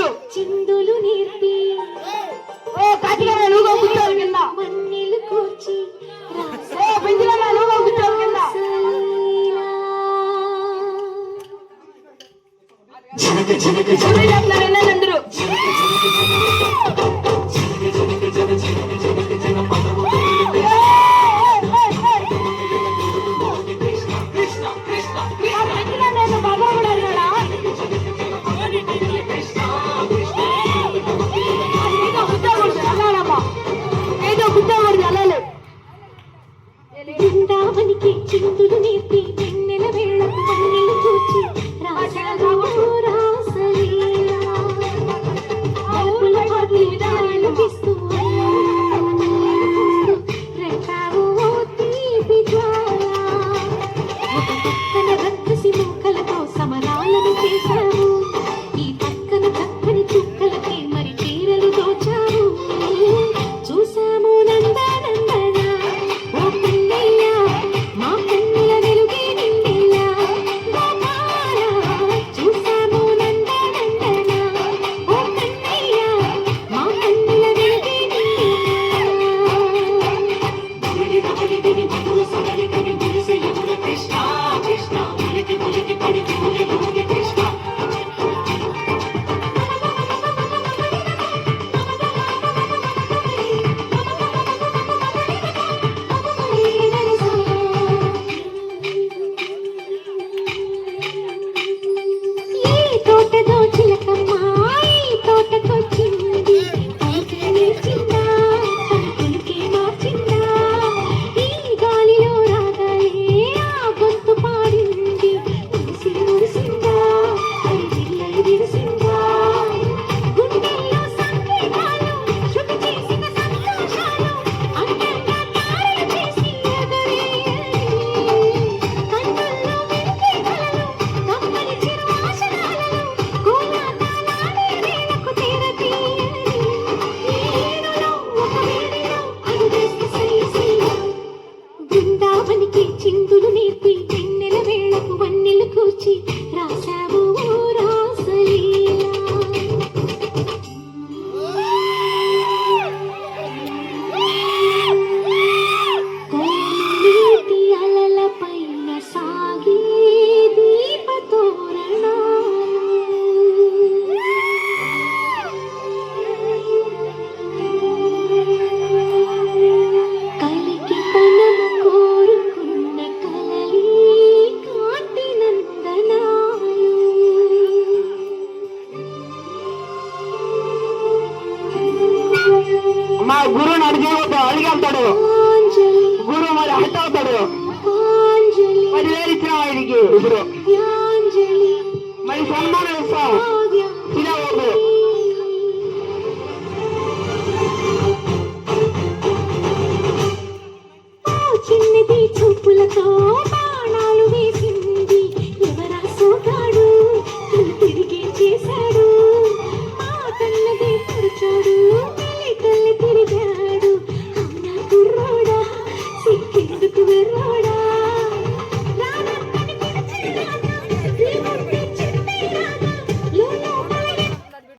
నందు చిందులు నేర్పి ఓ కాటిగా నువ్వు కూర్చోవాలి కింద మన్నెలు కూర్చి ఓ పెంచిగా నువ్వు కూర్చోవాలి కింద చెప్తున్నారన్నా నందరు బృందావనికి చిందులు నేర్పి వెన్నెల వేళకు వన్నెలు చూచి రాజాలు రాసలీలా బల్బుల పాటి దాళ్ళకిస్తూ రేపావు తీపి జ్వాల ఒక పక్కన రక్కసి మూకలతో సమరాలను చేశావు ఈ పక్కన చక్కని చుక్కలకి మరి చీరలు దోచావు చూసాము నందనందన ఓ కన్నయ్య మా కన్నుల వెలుగే నిండెల్లా గోపాల చూసాము నందనందన ఓ కన్నయ్య మా కన్నుల వెలుగే ఈ తోటదో చిలకమ్మ ఈ తోటకొచ్చింది పలుకులే చిందా పలుకులకే మార్చిందా ఈ గాలిలో రాగాలే ఆ గొంతు పాడింది మురిసి మురిసిందా అరిగిల్లలు విరిసిందా గుండెల్లో సంకేతాలు శృతి చేసిన సంతోషాలు అందంగా తారలు చేసి ఎగరేయాలి కన్నుల్లో వెలిగే కలలు కమ్మని చిరు ఆశనాలలో కోలాటాలాడే వేళకు తెరతీయాలి ఏడులో ఒక వేడిలో అడుగేసి సై సై బృందావనికి చిందులు నేర్పి వెన్నెల వేళకు వన్నెలు కూర్చి రాసావు రాసలీలా నీటి అలల పైన సాగే కలికి తనము కోరుకున్న కలలి కాంతి నందనాలు మా గురువుని అడిగేస్తాడు అంజలి గురువు మరి హట్ అవుతాడు అంజలి మరి వేరిచ్చినావు ఆయనకి ఇప్పుడు అంజలి మరి సన్మానం ఇస్తాం తినవద్దు చిన్నది చూపులతో